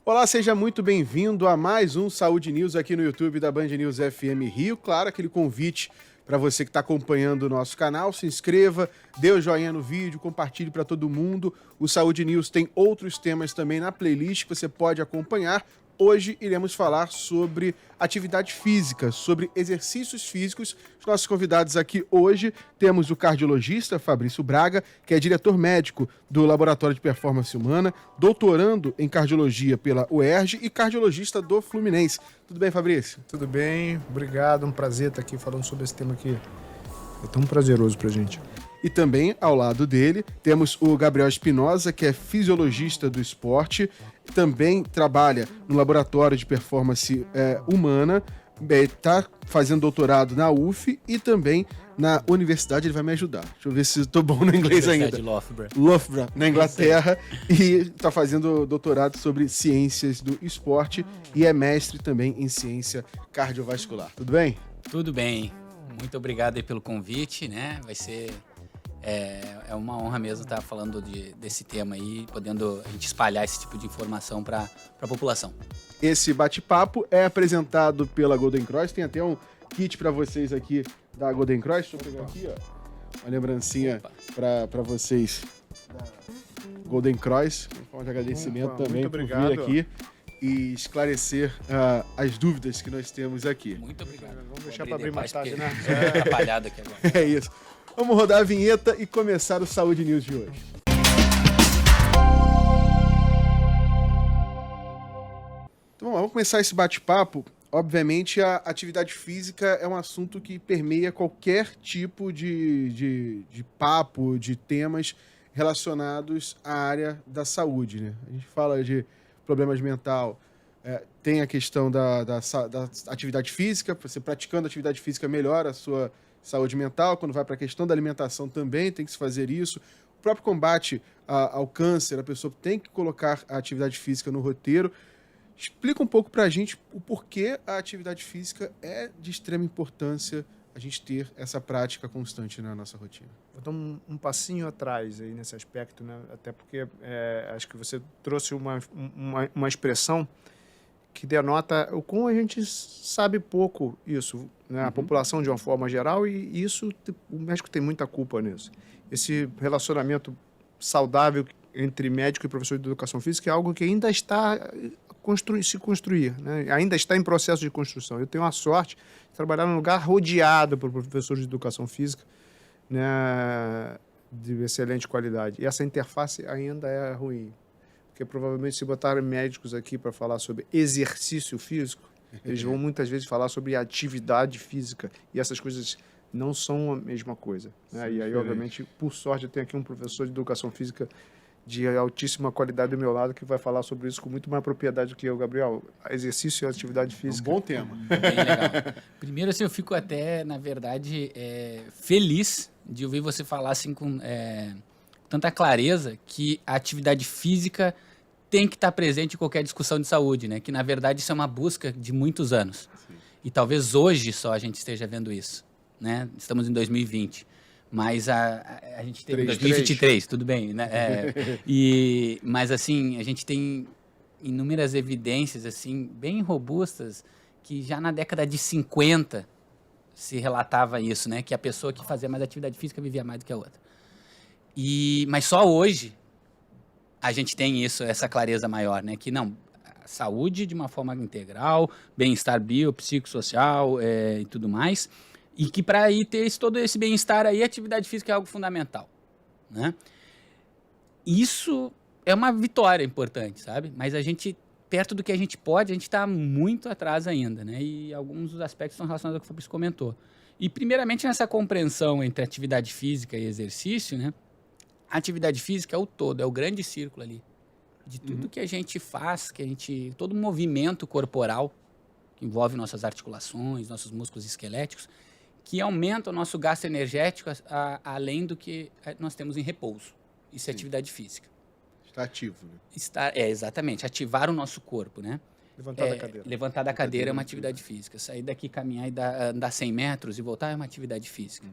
Olá, seja muito bem-vindo a mais um Saúde News aqui no YouTube da Band News FM Rio. Claro, aquele convite para você que está acompanhando o nosso canal, se inscreva, dê o joinha no vídeo, compartilhe para todo mundo. O Saúde News tem outros temas também na playlist que você pode acompanhar. Hoje iremos falar sobre atividade física, sobre exercícios físicos. Os nossos convidados aqui hoje temos o cardiologista Fabrício Braga, que é diretor médico do Laboratório de Performance Humana, doutorando em cardiologia pela UERJ e cardiologista do Fluminense. Tudo bem, Fabrício? Tudo bem, obrigado, um prazer estar aqui falando sobre esse tema que é tão prazeroso pra gente. E também, ao lado dele, temos o Gabriel Espinosa, que é fisiologista do esporte, também trabalha no Laboratório de Performance Humana, está fazendo doutorado na UF e também na universidade, ele vai me ajudar. Deixa eu ver se estou bom no inglês ainda. Loughborough, na Inglaterra, e está fazendo doutorado sobre ciências do esporte e é mestre também em ciência cardiovascular. Tudo bem? Tudo bem. Muito obrigado aí pelo convite, né? Vai ser... É uma honra mesmo estar falando desse tema aí, podendo a gente espalhar esse tipo de informação para a população. Esse bate-papo é apresentado pela Golden Cross, tem até um kit para vocês aqui da Golden Cross. Deixa eu pegar aqui, ó, uma lembrancinha para vocês da Golden Cross, uma forma de agradecimento também muito por obrigado, vir aqui e esclarecer as dúvidas que nós temos aqui. Muito obrigado. Vamos deixar para abrir mais tarde, né? Atrapalhado aqui agora. É isso. Vamos rodar a vinheta e começar o Saúde News de hoje. Então, vamos começar esse bate-papo. Obviamente, a atividade física é um assunto que permeia qualquer tipo de papo, de temas relacionados à área da saúde, né? A gente fala de problemas mental, tem a questão da atividade física, você praticando atividade física melhora a sua saúde mental. Quando vai para a questão da alimentação também tem que se fazer isso. O próprio combate ao câncer, a pessoa tem que colocar a atividade física no roteiro. Explica um pouco para a gente o porquê a atividade física é de extrema importância a gente ter essa prática constante na nossa rotina. Vou dar um passinho atrás aí nesse aspecto, né? Até porque acho que você trouxe uma expressão que denota o como a gente sabe pouco isso, né? A população de uma forma geral, e isso o médico tem muita culpa nisso. Esse relacionamento saudável entre médico e professor de educação física é algo que ainda está se construir, né? Ainda está em processo de construção. Eu tenho a sorte de trabalhar num lugar rodeado por professores de educação física, né, de excelente qualidade. E essa interface ainda é ruim. Porque provavelmente se botarem médicos aqui para falar sobre exercício físico, eles vão muitas vezes falar sobre atividade física. E essas coisas não são a mesma coisa, né? E aí, obviamente, por sorte, eu tenho aqui um professor de educação física de altíssima qualidade do meu lado que vai falar sobre isso com muito mais propriedade do que eu, Gabriel. Exercício e atividade física. Um bom tema. Bem legal. Primeiro, assim, eu fico até, na verdade, feliz de ouvir você falar assim com tanta clareza que a atividade física tem que estar presente em qualquer discussão de saúde, né? Que, na verdade, isso é uma busca de muitos anos. Sim. E talvez hoje só a gente esteja vendo isso, né? Estamos em 2020. Mas a gente tem 2023, tudo bem, né? Mas, assim, a gente tem inúmeras evidências, assim, bem robustas, que já na década de 50 se relatava isso, né? Que a pessoa que fazia mais atividade física vivia mais do que a outra. Mas só hoje a gente tem isso, essa clareza maior, né? Que não, saúde de uma forma integral, bem-estar biopsicossocial e tudo mais. E que para ter todo esse bem-estar aí, a atividade física é algo fundamental, né? Isso é uma vitória importante, sabe? Mas a gente, perto do que a gente pode, a gente está muito atrás ainda, né? E alguns dos aspectos estão relacionados ao que o Fabrício comentou. E, primeiramente, nessa compreensão entre atividade física e exercício, né? A atividade física é o todo, é o grande círculo ali. De tudo que a gente faz, todo movimento corporal, que envolve nossas articulações, nossos músculos esqueléticos, que aumenta o nosso gasto energético além do que nós temos em repouso. Isso é atividade física. Está ativo, né? Exatamente. Ativar o nosso corpo, né? Levantar da cadeira. Levantar da cadeira é uma atividade física. Sair daqui, caminhar e andar 100 metros e voltar é uma atividade física.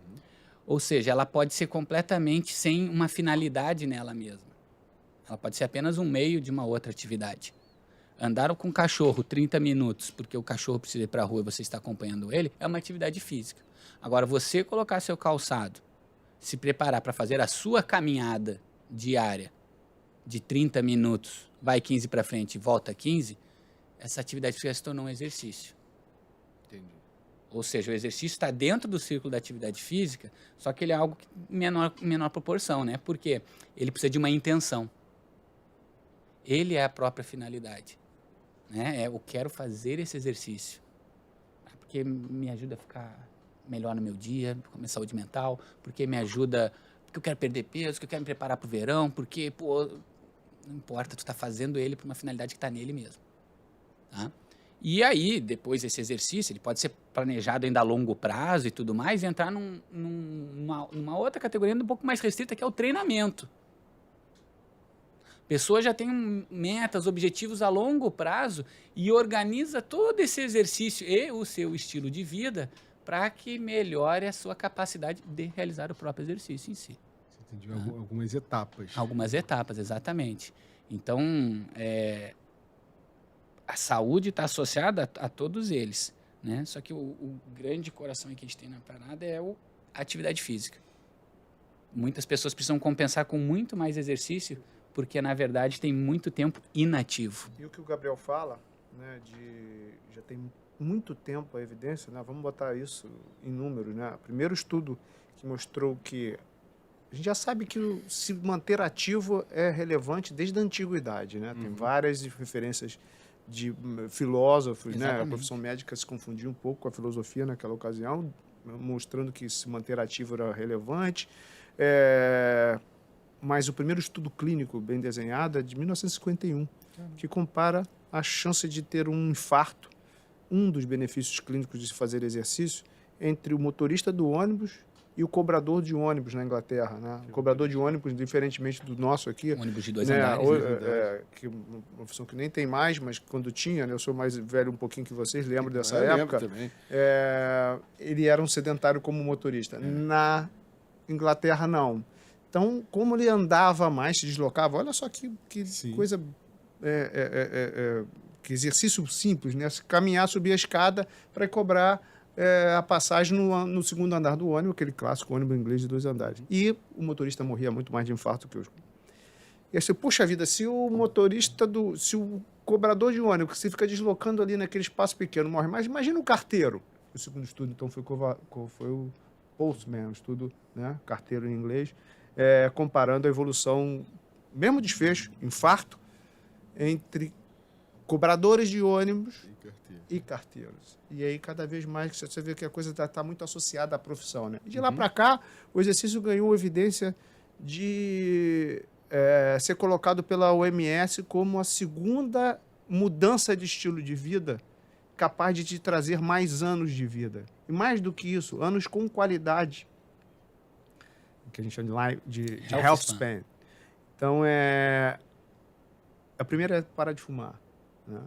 Ou seja, ela pode ser completamente sem uma finalidade nela mesma. Ela pode ser apenas um meio de uma outra atividade. andar com o cachorro 30 minutos, porque o cachorro precisa ir para a rua e você está acompanhando ele, é uma atividade física. Agora, você colocar seu calçado, se preparar para fazer a sua caminhada diária de 30 minutos, vai 15 para frente e volta 15, essa atividade física se tornou um exercício. Entendi. Ou seja, o exercício está dentro do círculo da atividade física, só que ele é algo menor proporção, né? Porque ele precisa de uma intenção. Ele é a própria finalidade. Né? Eu quero fazer esse exercício. Porque me ajuda a ficar melhor no meu dia, com a minha saúde mental, porque me ajuda, porque eu quero perder peso, porque eu quero me preparar para o verão, porque, pô, não importa, tu está fazendo ele para uma finalidade que está nele mesmo. Tá? E aí, depois desse exercício, ele pode ser planejado ainda a longo prazo e tudo mais, e entrar numa outra categoria um pouco mais restrita, que é o treinamento. A pessoa já tem metas, objetivos a longo prazo e organiza todo esse exercício e o seu estilo de vida para que melhore a sua capacidade de realizar o próprio exercício em si. Você entendeu? Algumas etapas. Algumas etapas, exatamente. Então, a saúde está associada a todos eles, né? Só que o grande coração que a gente tem na parada é a atividade física. Muitas pessoas precisam compensar com muito mais exercício, porque, na verdade, tem muito tempo inativo. E o que o Gabriel fala, né, já tem muito tempo a evidência, né, vamos botar isso em números, né? O primeiro estudo que mostrou que a gente já sabe que se manter ativo é relevante desde a antiguidade, né? Tem várias referências de filósofos, né? A profissão médica se confundiu um pouco com a filosofia naquela ocasião, mostrando que se manter ativo era relevante. Mas o primeiro estudo clínico bem desenhado é de 1951, que compara a chance de ter um infarto, um dos benefícios clínicos de se fazer exercício, entre o motorista do ônibus e o cobrador de ônibus na Inglaterra. Né? O cobrador de ônibus, diferentemente do nosso aqui... Ônibus de 2 né, andares. que uma profissão que nem tem mais, mas quando tinha, né, eu sou mais velho um pouquinho que vocês, lembro dessa Eu época. lembro também. Ele era um sedentário como motorista. Na Inglaterra, não. Então, como ele andava mais, se deslocava, olha só que coisa, que exercício simples, né? Caminhar, subir a escada para cobrar a passagem no segundo andar do ônibus, aquele clássico ônibus inglês de 2 andares. E o motorista morria muito mais de infarto que os... E aí você, puxa vida, se o cobrador de ônibus, que se fica deslocando ali naquele espaço pequeno, morre mais, imagina o carteiro. O segundo estudo, então, foi o Postman, um estudo, né? Carteiro em inglês, comparando a evolução, mesmo desfecho, infarto, entre cobradores de ônibus e carteiros. E aí, cada vez mais, você vê que a coisa está muito associada à profissão. Né? E de lá para cá, o exercício ganhou evidência de ser colocado pela OMS como a segunda mudança de estilo de vida capaz de te trazer mais anos de vida. E mais do que isso, anos com qualidade, que a gente chama de health span. Então, a primeira é parar de fumar, né?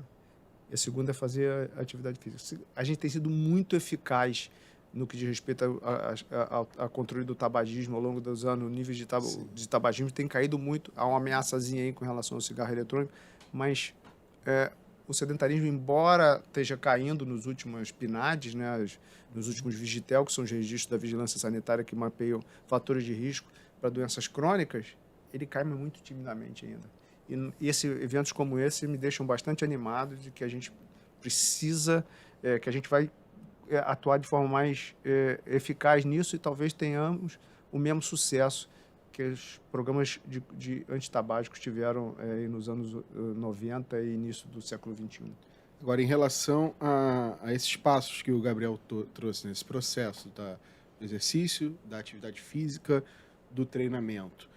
E a segunda é fazer a atividade física. A gente tem sido muito eficaz no que diz respeito ao controle do tabagismo ao longo dos anos. O nível de tabagismo tem caído muito. Há uma ameaçazinha aí com relação ao cigarro eletrônico, mas o sedentarismo, embora esteja caindo nos últimos PNADs, né, nos últimos Vigitel, que são os registros da vigilância sanitária que mapeiam fatores de risco para doenças crônicas, ele cai muito timidamente ainda. E eventos como esse me deixam bastante animado de que a gente precisa, que a gente vai atuar de forma mais eficaz nisso e talvez tenhamos o mesmo sucesso que os programas de antitabágicos tiveram nos anos 90 e início do século XXI. Agora, em relação a esses passos que o Gabriel trouxe nesse processo do exercício, da atividade física, do treinamento,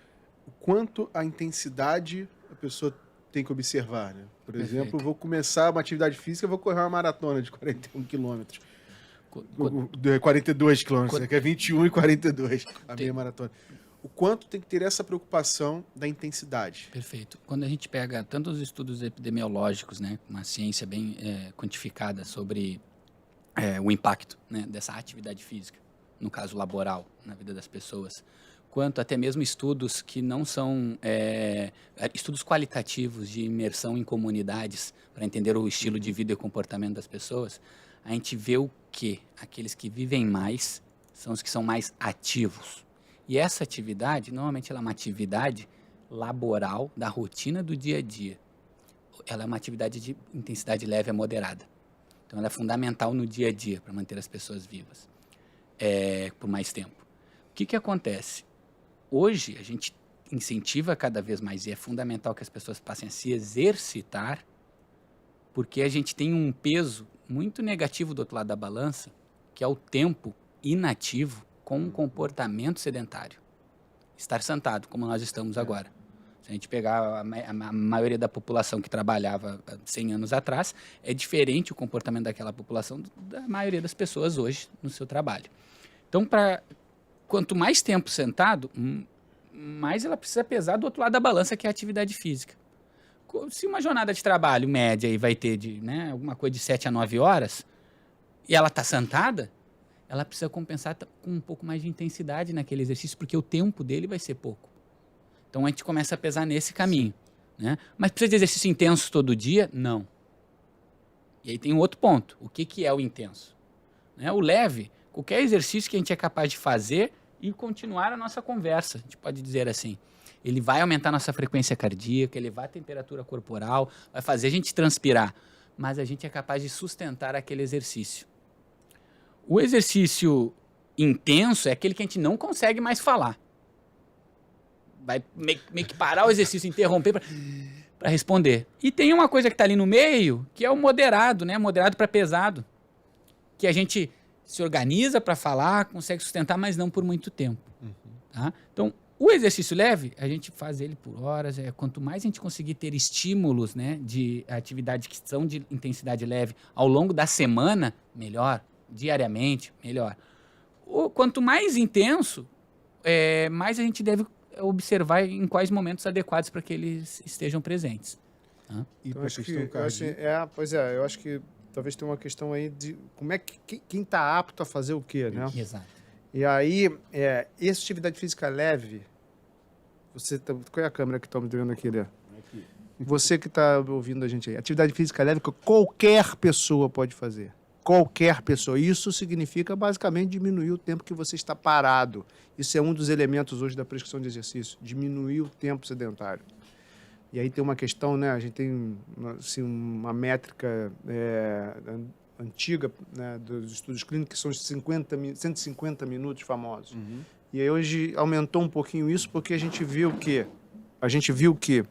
o quanto a intensidade a pessoa tem que observar, né? Por exemplo, vou começar uma atividade física, vou correr uma maratona de 41 quilômetros. 42 quilômetros, que é 21 e 42, a meia maratona. O quanto tem que ter essa preocupação da intensidade. Perfeito. Quando a gente pega tanto os estudos epidemiológicos, né, uma ciência bem quantificada sobre o impacto, né, dessa atividade física, no caso laboral, na vida das pessoas, quanto até mesmo estudos que não são estudos qualitativos de imersão em comunidades para entender o estilo de vida e o comportamento das pessoas, a gente vê o que aqueles que vivem mais são os que são mais ativos. E essa atividade, normalmente ela é uma atividade laboral da rotina do dia a dia. Ela é uma atividade de intensidade leve a moderada. Então ela é fundamental no dia a dia para manter as pessoas vivas por mais tempo. O que acontece? Hoje a gente incentiva cada vez mais, e é fundamental que as pessoas passem a se exercitar, porque a gente tem um peso muito negativo do outro lado da balança, que é o tempo inativo com um comportamento sedentário. Estar sentado, como nós estamos agora. Se a gente pegar a maioria da população que trabalhava 100 anos atrás, é diferente o comportamento daquela população da maioria das pessoas hoje no seu trabalho. Então, quanto mais tempo sentado, mais ela precisa pesar do outro lado da balança, que é a atividade física. Se uma jornada de trabalho média aí vai ter alguma coisa de 7 a 9 horas, e ela está sentada, ela precisa compensar com um pouco mais de intensidade naquele exercício, porque o tempo dele vai ser pouco. Então a gente começa a pesar nesse caminho. Né? Mas precisa de exercício intenso todo dia? Não. E aí tem um outro ponto. O que é o intenso? O leve, qualquer exercício que a gente é capaz de fazer e continuar a nossa conversa, a gente pode dizer assim. Ele vai aumentar a nossa frequência cardíaca, elevar a temperatura corporal, vai fazer a gente transpirar, mas a gente é capaz de sustentar aquele exercício. O exercício intenso é aquele que a gente não consegue mais falar. Vai meio que parar o exercício, interromper para responder. E tem uma coisa que está ali no meio, que é o moderado, moderado para pesado, que a gente se organiza para falar, consegue sustentar, mas não por muito tempo. Tá? Então, o exercício leve, a gente faz ele por horas. Quanto mais a gente conseguir ter estímulos de atividade que são de intensidade leve ao longo da semana, melhor. Diariamente, melhor. Quanto mais intenso, mais a gente deve observar em quais momentos adequados para que eles estejam presentes. Tá? E Então, para a acho questão cardíaca? pois é, eu acho que talvez tenha uma questão aí de como é que quem está apto a fazer o quê, né? Exato. E aí, essa atividade física leve, qual é a câmera que está me vendo aqui, né? Aqui. Você que está ouvindo a gente aí, atividade física leve que qualquer pessoa pode fazer. Qualquer pessoa. Isso significa basicamente diminuir o tempo que você está parado. Isso é um dos elementos hoje da prescrição de exercício, diminuir o tempo sedentário. E aí tem uma questão, a gente tem assim, uma métrica antiga dos estudos clínicos, que são os 150 minutos famosos. Uhum. E aí hoje aumentou um pouquinho isso, porque a gente viu que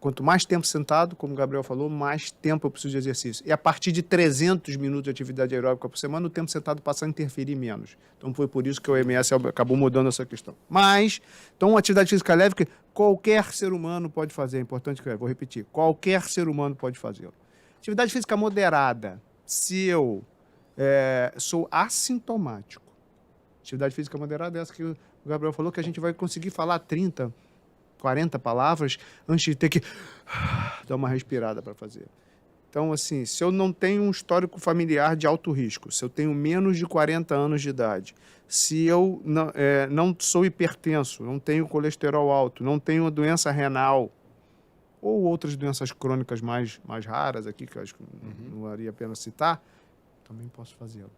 quanto mais tempo sentado, como o Gabriel falou, mais tempo eu preciso de exercício. E a partir de 300 minutos de atividade aeróbica por semana, o tempo sentado passa a interferir menos. Então foi por isso que a OMS acabou mudando essa questão. Mas, então, uma atividade física leve que qualquer ser humano pode fazer. É importante que eu vou repetir. Qualquer ser humano pode fazê-lo. Atividade física moderada. Se eu sou assintomático. Atividade física moderada é essa que o Gabriel falou, que a gente vai conseguir falar 30, 40 palavras antes de ter que dar uma respirada para fazer. Então, assim, se eu não tenho um histórico familiar de alto risco, se eu tenho menos de 40 anos de idade, se eu não sou hipertenso, não tenho colesterol alto, não tenho doença renal ou outras doenças crônicas mais raras aqui, que eu acho que não valia a pena citar, também posso fazê-lo,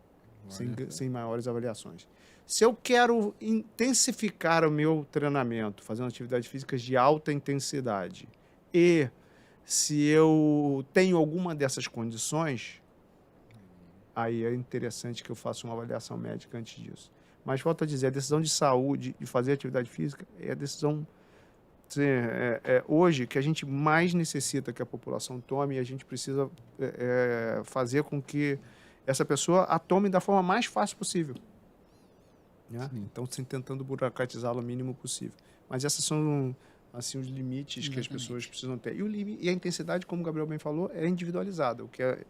sem maiores avaliações. Se eu quero intensificar o meu treinamento, fazendo atividades físicas de alta intensidade, e se eu tenho alguma dessas condições, aí é interessante que eu faça uma avaliação médica antes disso. Mas, volto a dizer, a decisão de saúde e fazer atividade física é a decisão hoje que a gente mais necessita que a população tome, e a gente precisa fazer com que essa pessoa a tome da forma mais fácil possível. Né? Então, tentando burocratizá-lo o mínimo possível. Mas esses são assim, os limites que as pessoas precisam ter. E a intensidade, como o Gabriel bem falou, é individualizada. O que é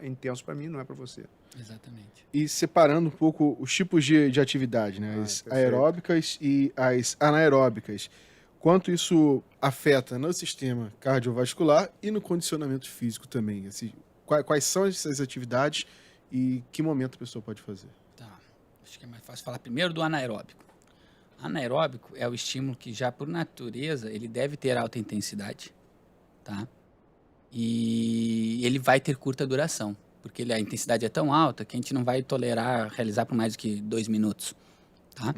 intenso para mim não é para você. Exatamente. E separando um pouco os tipos de atividade, né? As aeróbicas e as anaeróbicas. Quanto isso afeta no sistema cardiovascular e no condicionamento físico também. Assim, quais são essas atividades e que momento a pessoa pode fazer? Tá. acho que é mais fácil falar primeiro do anaeróbico. Anaeróbico é o estímulo que já por natureza ele deve ter alta intensidade, tá? E ele vai ter curta duração, porque a intensidade é tão alta que a gente não vai tolerar realizar por mais do que 2 minutos, tá?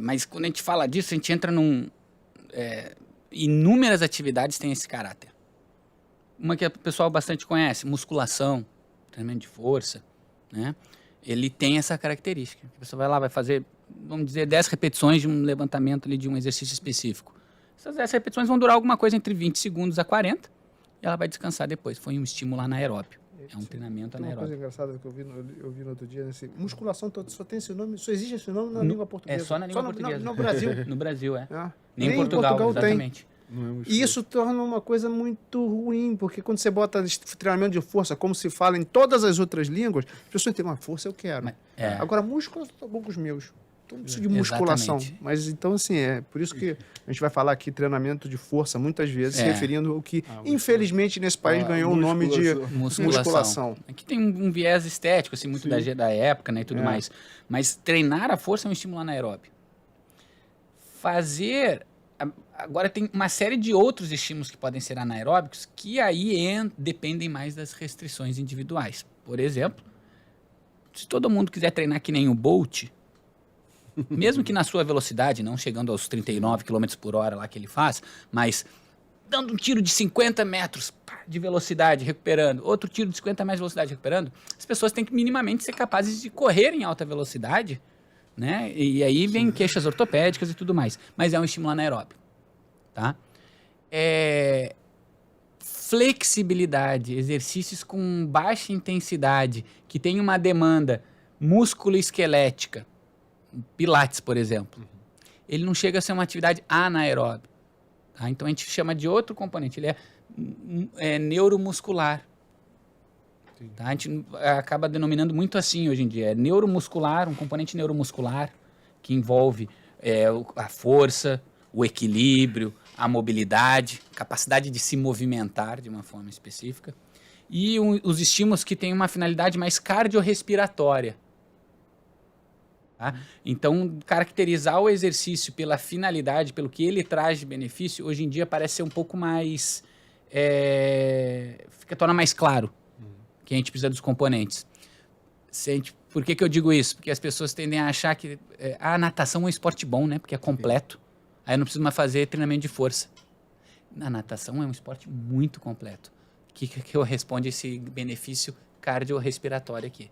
Mas quando a gente fala disso, a gente entra inúmeras atividades têm esse caráter. Uma que o pessoal bastante conhece, musculação, treinamento de força, né? Ele tem essa característica. A pessoa vai lá, vai fazer, vamos dizer, 10 repetições de um levantamento ali de um exercício específico. Essas 10 repetições vão durar alguma coisa entre 20 segundos a 40 e ela vai descansar depois. Foi um estímulo anaeróbio. É um treinamento Tem uma anaeróbio. coisa engraçada que eu vi no outro dia, assim, musculação só tem esse nome, só existe esse nome na língua portuguesa. É só na língua portuguesa. No Brasil. No Brasil, é. É. Nem em Portugal, tem. exatamente. E isso torna uma coisa muito ruim, porque quando você bota treinamento de força, como se fala em todas as outras línguas, as pessoas têm uma força, eu quero. Agora, músculo, tá bom com os meus. Então, não preciso de musculação. Exatamente. Mas, então, assim, é por isso que a gente vai falar aqui treinamento de força, muitas vezes, se referindo ao que, infelizmente, nesse país ganhou o nome de musculação. Aqui tem um viés estético, assim, muito da época, né, e tudo mais. Mas treinar a força é um estímulo anaeróbio. Agora tem uma série de outros estímulos que podem ser anaeróbicos que aí dependem mais das restrições individuais. Por exemplo, se todo mundo quiser treinar que nem o Bolt, mesmo que na sua velocidade, não chegando aos 39 km por hora lá que ele faz, mas dando um tiro de 50 metros de velocidade, recuperando, outro tiro de 50 metros de velocidade, recuperando, as pessoas têm que minimamente ser capazes de correr em alta velocidade, né? E aí vem queixas ortopédicas e tudo mais. Mas é um estímulo anaeróbio. Tá? Flexibilidade, exercícios com baixa intensidade, que tem uma demanda músculo-esquelética, pilates, por exemplo, ele não chega a ser uma atividade anaeróbica. Tá? Então a gente chama de outro componente, ele é neuromuscular. Tá? A gente acaba denominando muito assim hoje em dia, é neuromuscular, um componente neuromuscular que envolve a força, o equilíbrio, a mobilidade, capacidade de se movimentar de uma forma específica e os estímulos que têm uma finalidade mais cardiorrespiratória. Tá? Então, caracterizar o exercício pela finalidade, pelo que ele traz de benefício, hoje em dia parece ser um pouco mais... torna mais claro que a gente precisa dos componentes. Por que eu digo isso? Porque as pessoas tendem a achar que a natação é um esporte bom, né? Porque é completo. Aí eu não preciso mais fazer treinamento de força. A natação é um esporte muito completo. Que eu respondo esse benefício cardiorrespiratório aqui.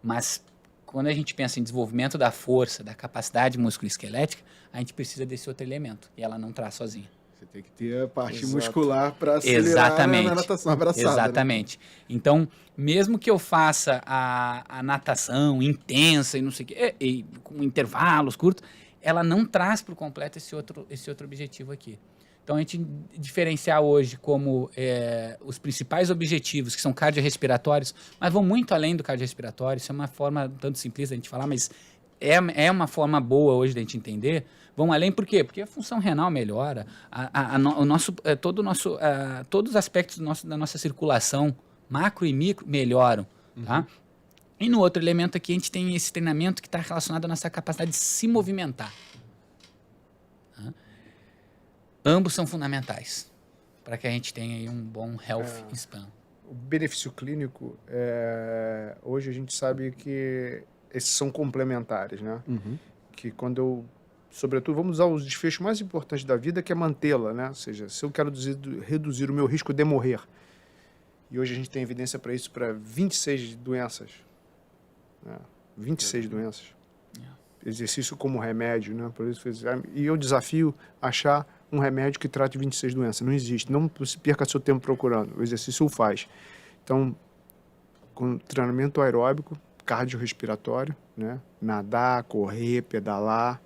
Mas quando a gente pensa em desenvolvimento da força, da capacidade musculoesquelética, a gente precisa desse outro elemento. E ela não traz sozinha. Você tem que ter a parte muscular para acelerar na natação abraçada. Exatamente. Né? Então, mesmo que eu faça a natação intensa e não sei o quê, e com intervalos curtos, ela não traz por completo esse outro objetivo aqui. Então, a gente diferenciar hoje como os principais objetivos, que são cardiorrespiratórios, mas vão muito além do cardiorrespiratório, isso é uma forma tanto simples da gente falar, mas é uma forma boa hoje da gente entender. Vão além por quê? Porque a função renal melhora, todos os aspectos da nossa circulação, macro e micro, melhoram, tá? E no outro elemento aqui, a gente tem esse treinamento que está relacionado à nossa capacidade de se movimentar. Tá? Ambos são fundamentais para que a gente tenha aí um bom health span. O benefício clínico, hoje a gente sabe que esses são complementares, né? Que quando sobretudo, vamos usar os desfechos mais importantes da vida, que é mantê-la, né? Ou seja, se eu quero reduzir o meu risco de morrer, e hoje a gente tem evidência para isso para 26 doenças, 26 doenças. Exercício como remédio, né? Por isso, e eu desafio achar um remédio que trate 26 doenças. Não existe. Não perca seu tempo procurando. O exercício o faz. Então, com treinamento aeróbico, cardiorrespiratório, né? Nadar, correr, pedalar,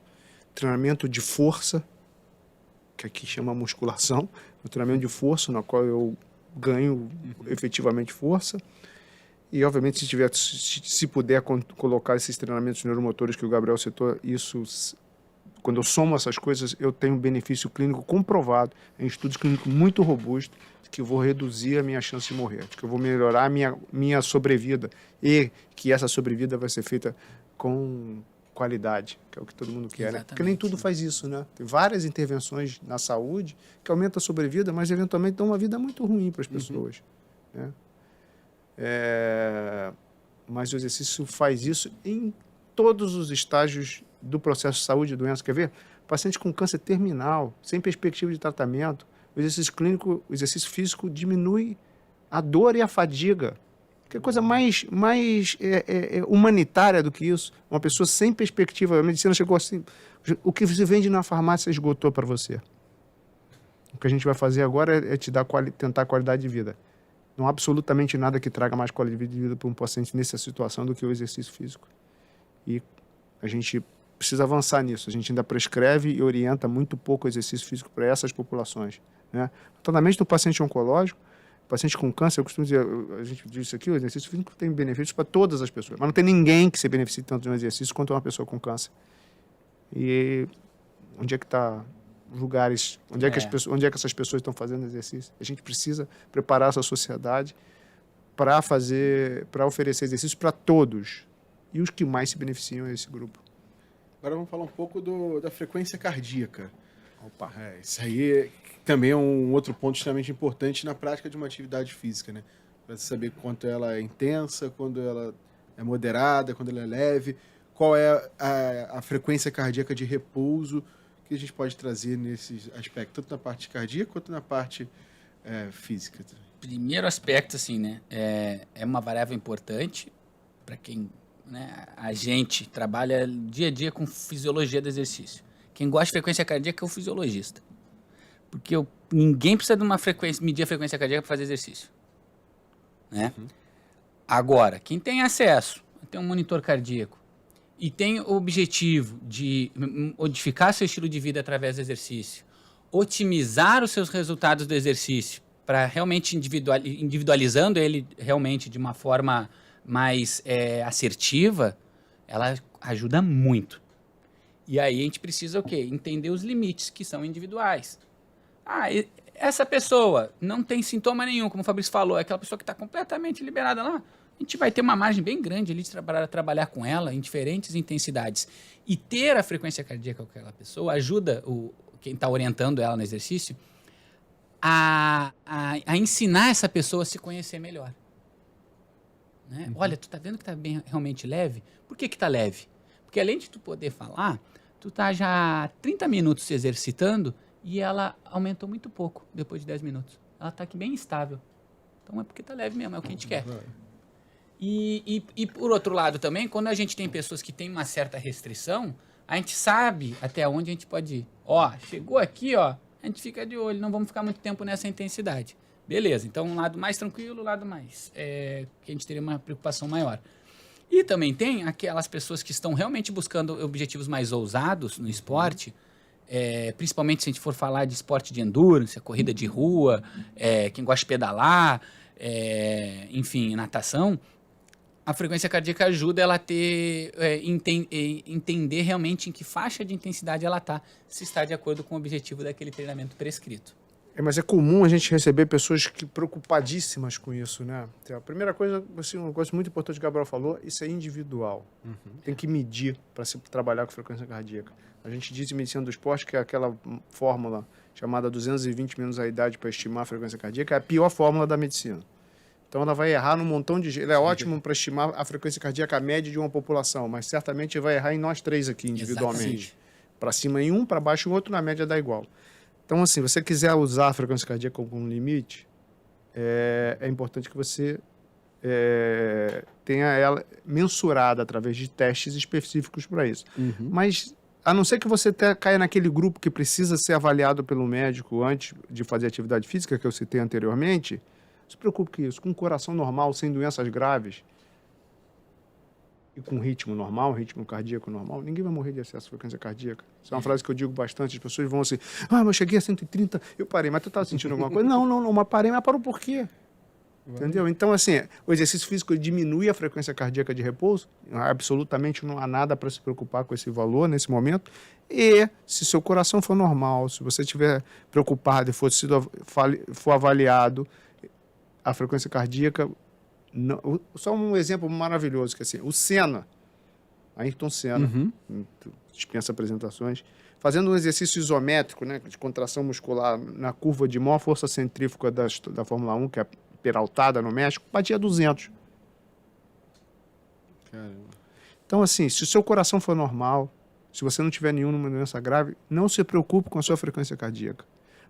treinamento de força, que aqui chama musculação, o treinamento de força, na qual eu ganho efetivamente força. E, obviamente, se puder colocar esses treinamentos neuromotores que o Gabriel citou, isso quando eu somo essas coisas, eu tenho um benefício clínico comprovado, em estudos clínicos muito robustos, que eu vou reduzir a minha chance de morrer, que eu vou melhorar a minha sobrevida e que essa sobrevida vai ser feita com qualidade, que é o que todo mundo quer, né? Porque nem tudo faz isso, né? Tem várias intervenções na saúde que aumentam a sobrevida, mas eventualmente dão uma vida muito ruim para as pessoas, né? Mas o exercício faz isso em todos os estágios do processo de saúde e doença. Quer ver? Paciente com câncer terminal, sem perspectiva de tratamento, o exercício clínico, o exercício físico diminui a dor e a fadiga. Que coisa mais humanitária do que isso? Uma pessoa sem perspectiva. A medicina chegou assim, o que você vende na farmácia esgotou para você. O que a gente vai fazer agora é te dar tentar qualidade de vida. Não há absolutamente nada que traga mais qualidade de vida para um paciente nessa situação do que o exercício físico. E a gente precisa avançar nisso. A gente ainda prescreve e orienta muito pouco exercício físico para essas populações, né? O tratamento do paciente oncológico, paciente com câncer, eu costumo dizer, a gente diz isso aqui, o exercício físico tem benefícios para todas as pessoas, mas não tem ninguém que se beneficie tanto de um exercício quanto uma pessoa com câncer. E onde é que está os lugares, onde é que essas pessoas estão fazendo exercício? A gente precisa preparar essa sociedade para oferecer exercícios para todos. E os que mais se beneficiam é esse grupo. Agora vamos falar um pouco da frequência cardíaca. Opa, isso aí também é um outro ponto extremamente importante na prática de uma atividade física, né? Para saber quanto ela é intensa, quando ela é moderada, quando ela é leve, qual é a frequência cardíaca de repouso que a gente pode trazer nesse aspecto, tanto na parte cardíaca quanto na parte física. Primeiro aspecto, assim, né? É uma variável importante para quem, né, a gente trabalha dia a dia com fisiologia do exercício. Quem gosta de frequência cardíaca é o fisiologista. Porque ninguém precisa de medir a frequência cardíaca para fazer exercício, né? Agora, quem tem acesso, tem um monitor cardíaco e tem o objetivo de modificar seu estilo de vida através do exercício, otimizar os seus resultados do exercício para realmente individualizando ele realmente de uma forma mais assertiva, ela ajuda muito. E aí a gente precisa o quê? Entender os limites que são individuais. Essa pessoa não tem sintoma nenhum, como o Fabrício falou, é aquela pessoa que está completamente liberada lá. A gente vai ter uma margem bem grande ali de trabalhar com ela em diferentes intensidades. E ter a frequência cardíaca com aquela pessoa ajuda quem está orientando ela no exercício a ensinar essa pessoa a se conhecer melhor. Né? Olha, tu tá vendo que tá bem realmente leve? Por que tá leve? Porque além de tu poder falar, tu tá já 30 minutos se exercitando e ela aumentou muito pouco depois de 10 minutos. Ela tá aqui bem estável. Então é porque tá leve mesmo, é o que a gente quer. E por outro lado também, quando a gente tem pessoas que têm uma certa restrição, a gente sabe até onde a gente pode ir. Chegou aqui, a gente fica de olho, não vamos ficar muito tempo nessa intensidade. Beleza, então um lado mais tranquilo, um lado mais que a gente teria uma preocupação maior. E também tem aquelas pessoas que estão realmente buscando objetivos mais ousados no esporte, principalmente se a gente for falar de esporte de endurance, a corrida de rua, quem gosta de pedalar, enfim, natação. A frequência cardíaca ajuda ela a entender realmente em que faixa de intensidade ela está, se está de acordo com o objetivo daquele treinamento prescrito. Mas é comum a gente receber pessoas preocupadíssimas com isso, né? Então, a primeira coisa, assim, uma coisa muito importante que o Gabriel falou, isso é individual. Tem que medir para se trabalhar com frequência cardíaca. A gente diz em medicina do esporte que aquela fórmula chamada 220 menos a idade para estimar a frequência cardíaca é a pior fórmula da medicina. Então ela vai errar num montão de... Ela é ótima para estimar a frequência cardíaca média de uma população, mas certamente vai errar em nós três aqui individualmente. Para cima em um, para baixo em outro, na média dá igual. Então, assim, se você quiser usar a frequência cardíaca como um limite, é importante que você tenha ela mensurada através de testes específicos para isso. Mas, a não ser que você caia naquele grupo que precisa ser avaliado pelo médico antes de fazer atividade física, que eu citei anteriormente, não se preocupe com isso. Com um coração normal, sem doenças graves, e com ritmo normal, ritmo cardíaco normal, ninguém vai morrer de excesso de frequência cardíaca. Isso é uma frase que eu digo bastante, as pessoas vão assim, mas eu cheguei a 130, eu parei, mas tu estava sentindo alguma coisa? Não, mas parei, mas parou por quê? Entendeu? Então, assim, o exercício físico diminui a frequência cardíaca de repouso. Absolutamente não há nada para se preocupar com esse valor nesse momento. E se seu coração for normal, se você estiver preocupado e for avaliado, a frequência cardíaca... Só um exemplo maravilhoso, que assim, o Senna, Ayrton Senna, dispensa apresentações, fazendo um exercício isométrico, né, de contração muscular na curva de maior força centrífuga da Fórmula 1, que é Peraltada, no México, batia 200. Caramba. Então, assim, se o seu coração for normal, se você não tiver nenhuma doença grave, não se preocupe com a sua frequência cardíaca.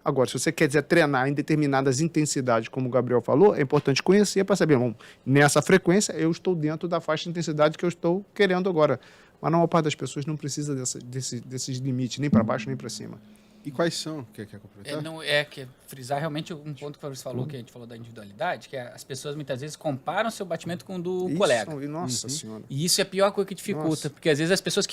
Agora, se você quer dizer treinar em determinadas intensidades, como o Gabriel falou, é importante conhecer para saber, bom, nessa frequência eu estou dentro da faixa de intensidade que eu estou querendo agora. Mas a maior parte das pessoas não precisa desses limites, nem para baixo nem para cima. E quais são? Quer complementar? Que frisar realmente um ponto que o Fabrício falou, que a gente falou da individualidade, que as pessoas muitas vezes comparam seu batimento com o do colega. Nossa Senhora. E isso é a pior coisa que dificulta, Nossa. porque às vezes as pessoas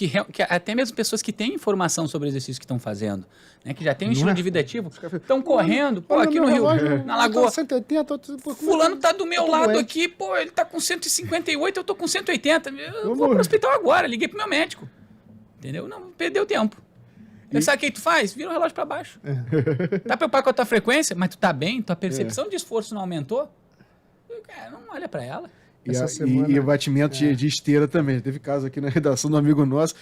até mesmo pessoas que têm informação sobre o exercício que estão fazendo, né, que já tem um estilo de vida ativo, estão correndo, pô, aqui no Rio, na Lagoa, 180, fulano tá do meu lado aqui, pô, ele tá com 158, eu tô com 180, eu vou pro hospital agora, liguei pro meu médico, entendeu? Não, perdeu tempo. Sabe o que tu faz? Vira o relógio para baixo. Tá preocupado com a tua frequência, mas tu tá bem, tua percepção de esforço não aumentou? Cara, não olha para ela. E o batimento de esteira também. Teve caso aqui na redação do amigo nosso.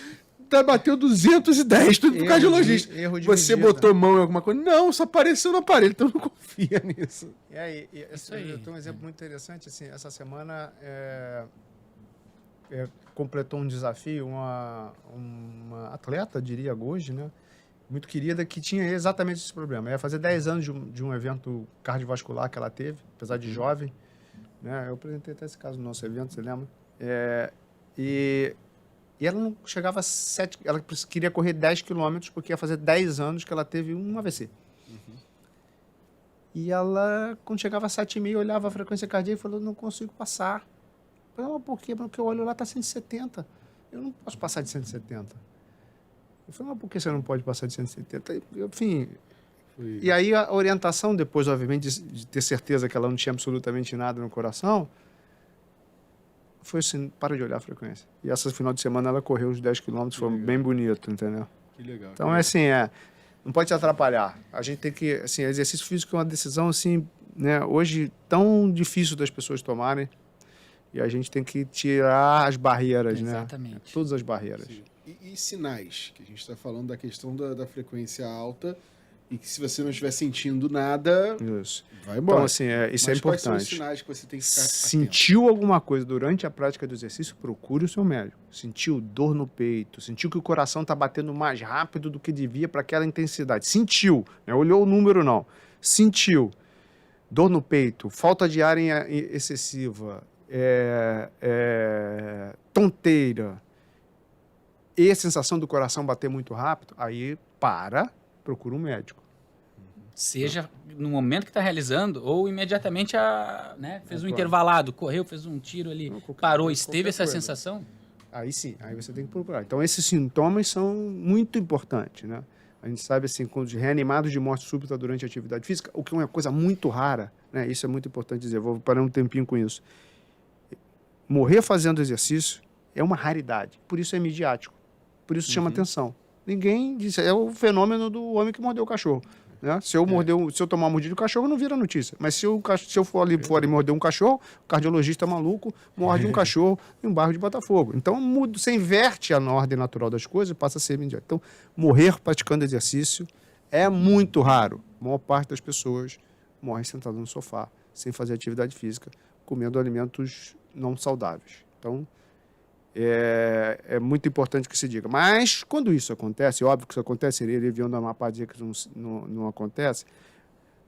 Bateu 210, tudo pro cardiologista. Você botou mão em alguma coisa? Não, só apareceu no aparelho, então não confia nisso. E aí, eu tenho um exemplo muito interessante. Assim, essa semana completou um desafio, uma atleta, diria hoje, né? Muito querida, que tinha exatamente esse problema. Ia fazer 10 anos de um evento cardiovascular que ela teve, apesar de jovem. Né? Eu apresentei até esse caso no nosso evento, você lembra? E ela não chegava a 7... Ela queria correr 10 quilômetros porque ia fazer 10 anos que ela teve um AVC. E ela, quando chegava a 7,5, olhava a frequência cardíaca e falou, não consigo passar. Eu falei, mas por quê? Porque o olho lá está 170. Eu não posso passar de 170. Eu falei, mas por que você não pode passar de 170? Enfim... E aí a orientação, depois, obviamente, de ter certeza que ela não tinha absolutamente nada no coração, foi assim, para de olhar a frequência. E essa final de semana ela correu uns 10 quilômetros, foi bem bonito, entendeu? Que legal. Então, não pode te atrapalhar. A gente tem que, assim, exercício físico é uma decisão, assim, né, hoje tão difícil das pessoas tomarem, e a gente tem que tirar as barreiras, né? Exatamente. Todas as barreiras. E sinais, que a gente está falando da questão da frequência alta, e que se você não estiver sentindo nada, Isso. vai embora. Então, assim, isso é importante. Quais são os sinais que você tem que ficar Sentiu alguma coisa durante a prática do exercício, procure o seu médico. Sentiu dor no peito, sentiu que o coração está batendo mais rápido do que devia para aquela intensidade. Sentiu, não é olhou o número não. Sentiu dor no peito, falta de ar excessiva, tonteira e a sensação do coração bater muito rápido, aí procura um médico. Seja no momento que está realizando ou imediatamente fez um intervalado, correu, fez um tiro ali, parou, teve essa sensação? Aí sim, aí você tem que procurar. Então esses sintomas são muito importantes, né? A gente sabe assim, com os reanimados de morte súbita durante a atividade física, o que é uma coisa muito rara, né? Isso é muito importante dizer, vou parar um tempinho com isso. Morrer fazendo exercício é uma raridade, por isso é midiático, por isso chama atenção. Ninguém diz, é o fenômeno do homem que mordeu o cachorro. Né? Se eu tomar uma mordida do cachorro, não vira notícia. Mas se eu for ali fora e morder um cachorro, o cardiologista maluco morde um cachorro em um bairro de Botafogo. Então, você inverte a ordem natural das coisas e passa a ser imediato. Então, morrer praticando exercício é muito raro. A maior parte das pessoas morre sentado no sofá, sem fazer atividade física, comendo alimentos não saudáveis. Então, é muito importante que se diga. Mas, quando isso acontece, óbvio que isso acontece, seria aliviando a mapa dizer que não acontece,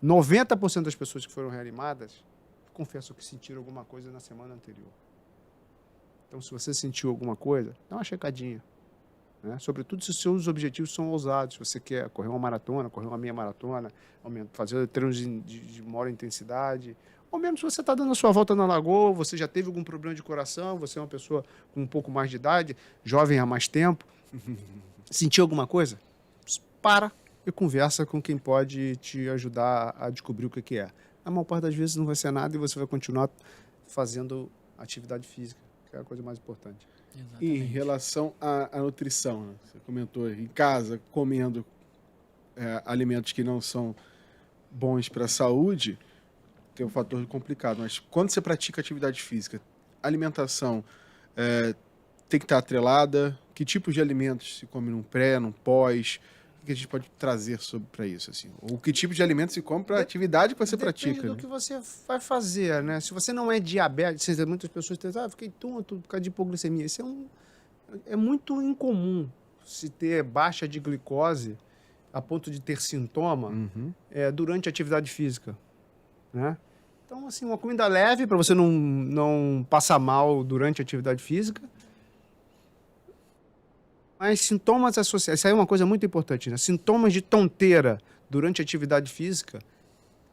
90% das pessoas que foram reanimadas confessam que sentiram alguma coisa na semana anterior. Então, se você sentiu alguma coisa, dá uma checadinha. Né? Sobretudo se os seus objetivos são ousados. Se você quer correr uma maratona, correr uma meia maratona, fazer treinos de maior intensidade, ou mesmo se você está dando a sua volta na lagoa, você já teve algum problema de coração, você é uma pessoa com um pouco mais de idade, jovem há mais tempo, sentiu alguma coisa? Para e conversa com quem pode te ajudar a descobrir o que é. a maior parte das vezes não vai ser nada e você vai continuar fazendo atividade física, que é a coisa mais importante. E em relação à nutrição, né? Você comentou em casa, comendo alimentos que não são bons para a saúde, tem um fator complicado. Mas quando você pratica atividade física, alimentação tem que estar atrelada? Que tipos de alimentos se come num pré, num pós? O que a gente pode trazer para isso? Assim? Ou que tipo de alimento se come para a atividade que você pratica? Depende do né? que você vai fazer, né? Se você não é diabético, muitas pessoas dizem, fiquei tonto por causa de hipoglicemia. Isso é muito incomum se ter baixa de glicose a ponto de ter sintoma durante a atividade física, né? Então, assim, uma comida leve para você não passar mal durante a atividade física. Mas sintomas associados, isso aí é uma coisa muito importante, né? Sintomas de tonteira durante a atividade física,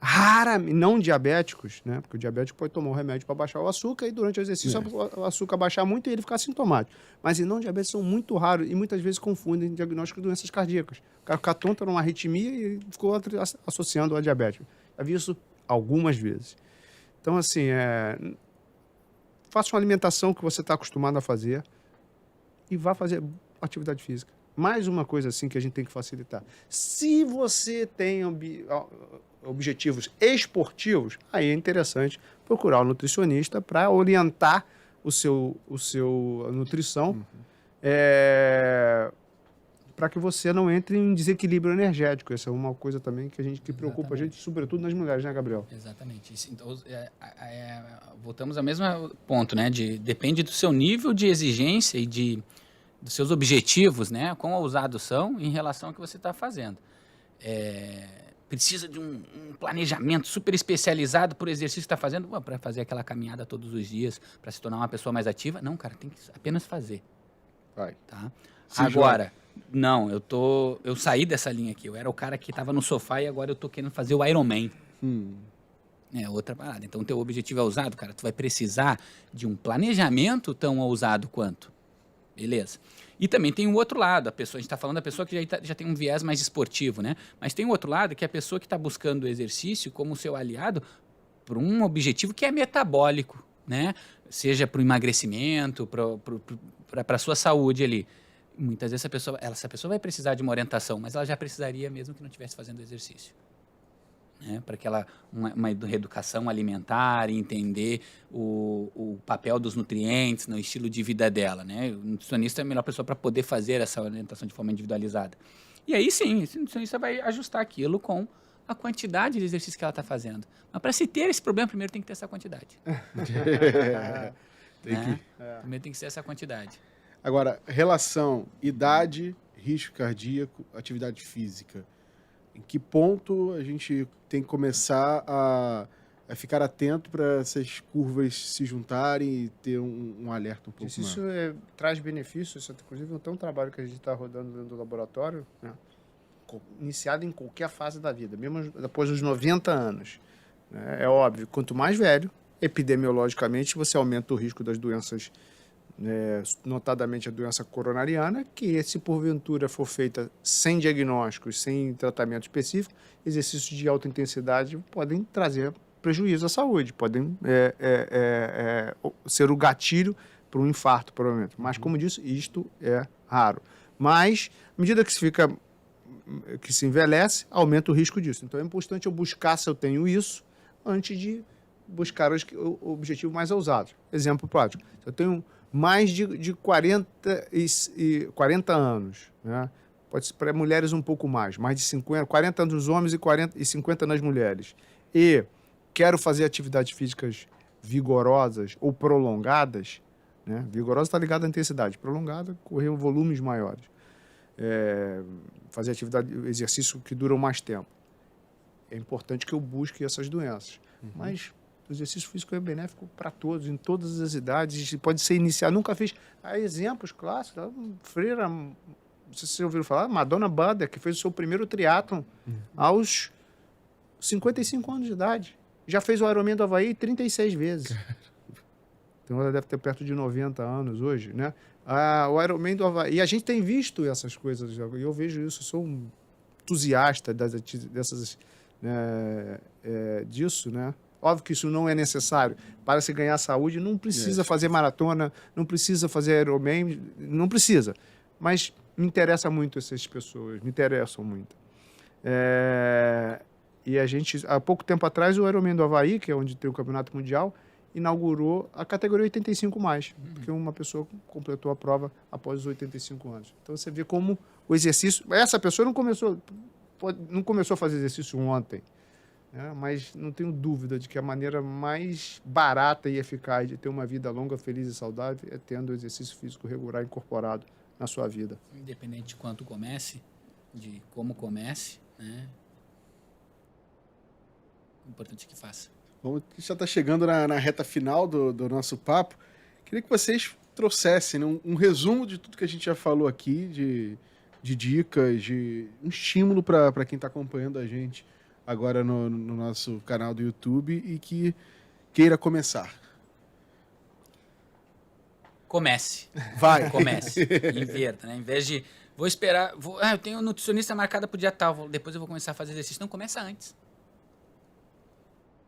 raramente, não diabéticos, né? Porque o diabético pode tomar um remédio para baixar o açúcar e durante o exercício o açúcar baixar muito e ele ficar sintomático. Mas em não diabéticos são muito raros e muitas vezes confundem diagnóstico de doenças cardíacas. O cara fica tonto numa arritmia e ficou associando a diabetes. Já vi isso algumas vezes. Então, assim, faça uma alimentação que você está acostumado a fazer e vá fazer atividade física. Mais uma coisa assim que a gente tem que facilitar. Se você tem objetivos esportivos, aí é interessante procurar um nutricionista para orientar a nutrição para que você não entre em desequilíbrio energético. Essa é uma coisa também que preocupa a gente, sobretudo nas mulheres, né, Gabriel? Exatamente. Então, voltamos ao mesmo ponto, né? Depende do seu nível de exigência e dos seus objetivos, né? Quão ousados são em relação ao que você está fazendo. Precisa de um planejamento super especializado por exercício que está fazendo para fazer aquela caminhada todos os dias, para se tornar uma pessoa mais ativa? Não, cara, tem que apenas fazer. Vai. Tá? Agora, não, eu saí dessa linha aqui. Eu era o cara que estava no sofá e agora eu tô querendo fazer o Ironman. É outra parada. Então, teu objetivo é ousado, cara. Tu vai precisar de um planejamento tão ousado quanto. Beleza. E também tem o outro lado. A gente está falando da pessoa que já tem um viés mais esportivo, né? Mas tem o outro lado, que é a pessoa que está buscando o exercício como seu aliado para um objetivo que é metabólico, né? Seja para o emagrecimento, para a sua saúde ali. Muitas vezes essa pessoa vai precisar de uma orientação, mas ela já precisaria mesmo que não estivesse fazendo exercício. Né? Para que uma reeducação alimentar e entender o papel dos nutrientes no estilo de vida dela. Né? O nutricionista é a melhor pessoa para poder fazer essa orientação de forma individualizada. E aí sim, esse nutricionista vai ajustar aquilo com a quantidade de exercício que ela está fazendo. Mas para se ter esse problema, primeiro tem que ter essa quantidade. Primeiro tem que ser essa quantidade. Agora, relação idade, risco cardíaco, atividade física. Em que ponto a gente tem que começar a ficar atento para essas curvas se juntarem e ter um alerta um pouco mais? Isso traz benefícios. Isso, inclusive, tem um trabalho que a gente está rodando dentro do laboratório, né? Iniciado em qualquer fase da vida, mesmo depois dos 90 anos. Né? É óbvio, quanto mais velho, epidemiologicamente, você aumenta o risco das doenças, notadamente a doença coronariana, que se porventura for feita sem diagnósticos, sem tratamento específico, exercícios de alta intensidade podem trazer prejuízo à saúde, podem ser o gatilho para um infarto, provavelmente. Mas, como disse, isto é raro. Mas, à medida que se envelhece, aumenta o risco disso. Então, é importante eu buscar se eu tenho isso antes de buscar o objetivo mais ousado. Exemplo prático. Se eu tenho mais de 40 anos, né? Pode ser para mulheres um pouco mais de 50, 40 anos nos homens e 50 nas mulheres. E quero fazer atividades físicas vigorosas ou prolongadas, né? Vigorosa está ligada à intensidade, prolongada, correr volumes maiores. Fazer exercício que duram mais tempo. É importante que eu busque essas doenças. Mas o exercício físico é benéfico para todos, em todas as idades, pode ser iniciado. Nunca fiz. Há exemplos clássicos. Freira, não sei se vocês ouviram falar, Madonna Bader, que fez o seu primeiro triatlon aos 55 anos de idade. Já fez o Ironman do Havaí 36 vezes. Então ela deve ter perto de 90 anos hoje, né? O Ironman do Havaí. E a gente tem visto essas coisas, e eu vejo isso, eu sou um entusiasta dessas disso, né? Óbvio que isso não é necessário. Para se ganhar saúde, não precisa fazer maratona, não precisa fazer Ironman, não precisa. Mas me interessa muito essas pessoas, me interessam muito. E a gente, há pouco tempo atrás, o Ironman do Havaí, que é onde tem o campeonato mundial, inaugurou a categoria 85+, porque uma pessoa completou a prova após os 85 anos. Então você vê como o exercício... Essa pessoa não começou a fazer exercício ontem, né? Mas não tenho dúvida de que a maneira mais barata e eficaz de ter uma vida longa, feliz e saudável é tendo o exercício físico regular incorporado na sua vida. Independente de quanto comece, de como comece, né? O importante é que faça. Bom, já está chegando na reta final do nosso papo. Queria que vocês trouxessem, né, um resumo de tudo que a gente já falou aqui, de dicas, de um estímulo para quem está acompanhando a gente agora no nosso canal do YouTube e que queira começar. Comece. Vai. Comece. Inverta, né? Em vez de... Vou esperar... eu tenho nutricionista marcada pro dia tal, depois eu vou começar a fazer exercício. Não, começa antes.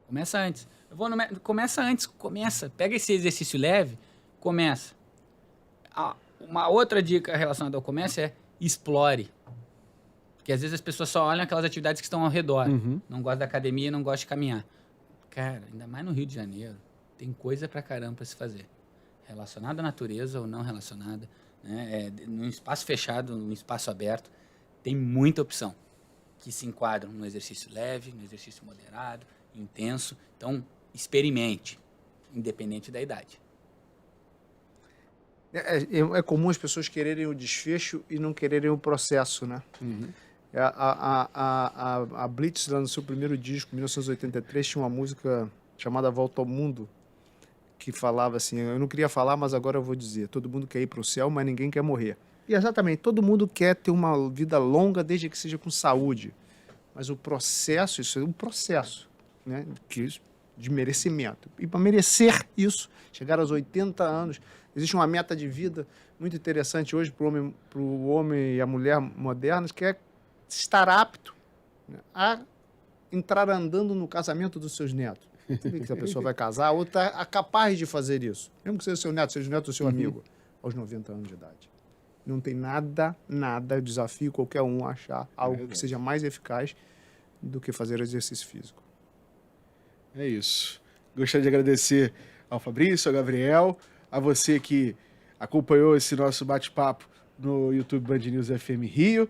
Começa antes. Começa antes. Começa. Pega esse exercício leve, começa. Uma outra dica relacionada ao começo é explore. Porque às vezes as pessoas só olham aquelas atividades que estão ao redor. Uhum. Não gosta da academia, não gosta de caminhar. Cara, ainda mais no Rio de Janeiro, tem coisa pra caramba pra se fazer. Relacionada à natureza ou não relacionada, né? Num espaço fechado, num espaço aberto, tem muita opção que se enquadram no exercício leve, no exercício moderado, intenso. Então, experimente, independente da idade. É comum as pessoas quererem o desfecho e não quererem o processo, né? Uhum. A Blitz, lá no seu primeiro disco, 1983, tinha uma música chamada Volta ao Mundo, que falava assim, eu não queria falar, mas agora eu vou dizer, todo mundo quer ir para o céu, mas ninguém quer morrer. E exatamente, todo mundo quer ter uma vida longa, desde que seja com saúde. Mas o processo, isso é um processo, né, de merecimento. E para merecer isso, chegar aos 80 anos, existe uma meta de vida muito interessante hoje para o homem e a mulher modernos, que é estar apto, né, a entrar andando no casamento dos seus netos. Você vê que a pessoa vai casar, ou está capaz de fazer isso. Mesmo que seja seu neto, seja o neto do seu amigo, aos 90 anos de idade. Não tem nada, eu desafio qualquer um a achar algo que seja mais eficaz do que fazer exercício físico. É isso. Gostaria de agradecer ao Fabrício, ao Gabriel, a você que acompanhou esse nosso bate-papo no YouTube Band News FM Rio.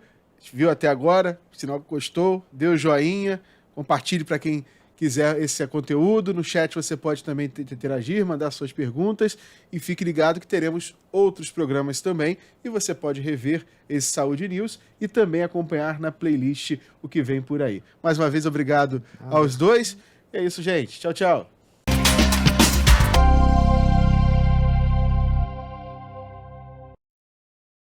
Viu até agora, sinal que gostou, dê o joinha, compartilhe para quem quiser esse conteúdo. No chat você pode também interagir, mandar suas perguntas e fique ligado que teremos outros programas também e você pode rever esse Saúde News e também acompanhar na playlist o que vem por aí. Mais uma vez, obrigado aos dois. É isso, gente. Tchau, tchau.